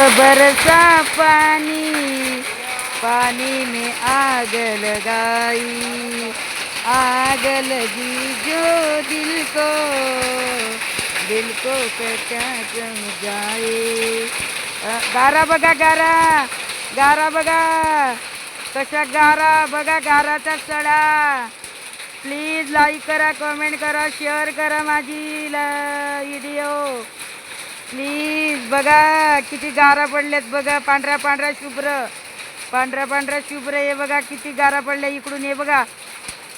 बरसा पानी, पानी में आग लगाई, आग लगी जो दिल को क्या समजाए. गारा बघा, गारा गारा बघा कशा गारा बघा, गाराचा सडा. प्लीज लाईक करा, कमेंट करा, शेअर करा माझी व्हिडिओ प्लीज. बघा किती गारा पडल्यात बघा, पांढऱ्या पांढऱ्या शुभ्र, पांढऱ्या पांढऱ्या शुभ्र. हे बघा किती गारा पडल्या इकडून. हे बघा,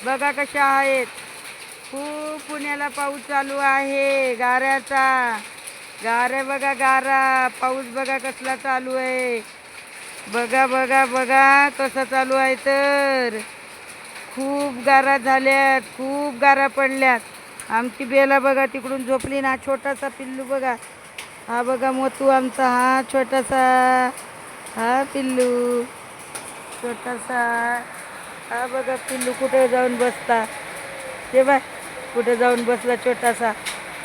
बघा कशा आहेत. खूप पुण्याला पाऊस चालू आहे गाऱ्याचा. गारे बघा, गारा पाऊस बघा कसला चालू आहे. बघा बघा बघा कसं चालू आहे. तर खूप गारा झाल्यात, खूप गारा पडल्यात. आमची बेला बघा तिकडून झोपली ना. छोटासा पिल्लू बघा, हा बघा मोतू आमचा, हा छोटासा, हा पिल्लू छोटासा. हा बघा पिल्लू कुठे जाऊन बसता, ते बाय कुठे जाऊन बसला छोटासा.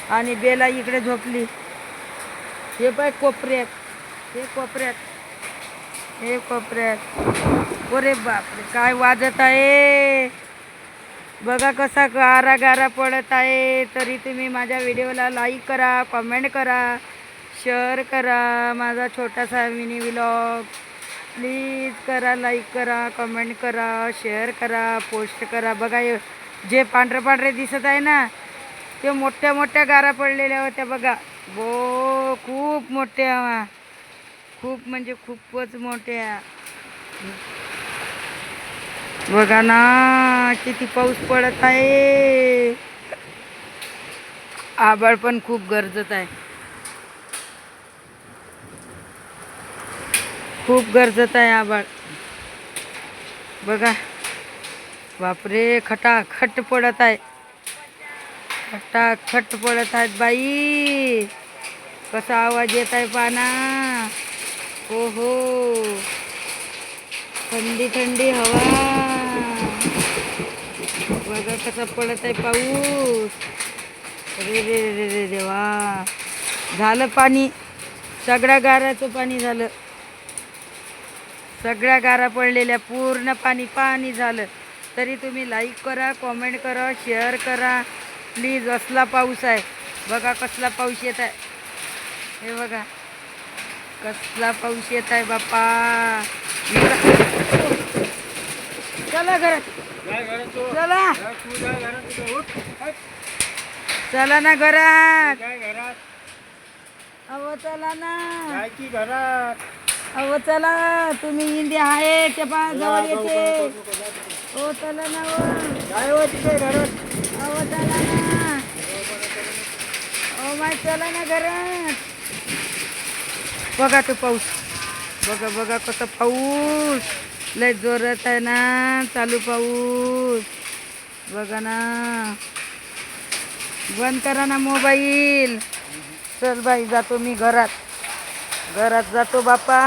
आणि बेला इकडे झोपली. हे बाय कोपऱ्यात, हे कोपऱ्यात, हे कोपऱ्यात. अरे बापरे काय वाजत आहे बघा, कसा गारा गारा पडत आहे. तरी तुम्ही माझ्या व्हिडिओला लाईक करा, कमेंट करा, शेअर करा. माझा छोटासा मिनी व्लॉग प्लीज करा, लाईक करा, कमेंट करा, शेअर करा, पोस्ट करा. बघा जे पांढरे पांढरे दिसत आहे ना, ते मोठ्या मोठ्या गारा पडलेल्या होत्या बघा. खूप मोठ्या, खूप म्हणजे खूपच मोठ्या. बघा ना किती पाऊस पडत आहे. आभाळ पण खूप गरजत आहे, खूप गरजत आहे आभाळ. बघा बापरे खटाखट पडत आहे, खटाखट पडत आहेत बाई. कसा आवाज येत आहे पाना. हो हो, थंडी थंडी हवा. बघा कसा पडत आहे पाऊस. रे रे रे रे देवा. झालं पाणी, सगळ्या गाराचं पाणी झालं. सगळ्या गारा पडलेल्या पूर्ण पाणी पाणी झालं. तरी तुम्ही लाईक करा, कमेंट करा, शेअर करा प्लीज. असला पाऊस आहे बघा, कसला पाऊस येत आहे. हे बघा कसला पाऊस येत आहे बाप्पा. चला घरात, चला चला ना घरात. अहो चला ना घरात. अहो चला, तुम्ही इंदी आहे ते जवळ येते. हो चला ना. हो तिथे घरात. अहो चला ना. ओ माय चला ना घरात. बघा तो पाऊस, बघा बघा कसं पाऊस लय जोरात आहे ना चालू पाऊस. बघा ना. बंद करा ना मोबाईल. चल बाई जातो मी घरात, घरात जातो बापा.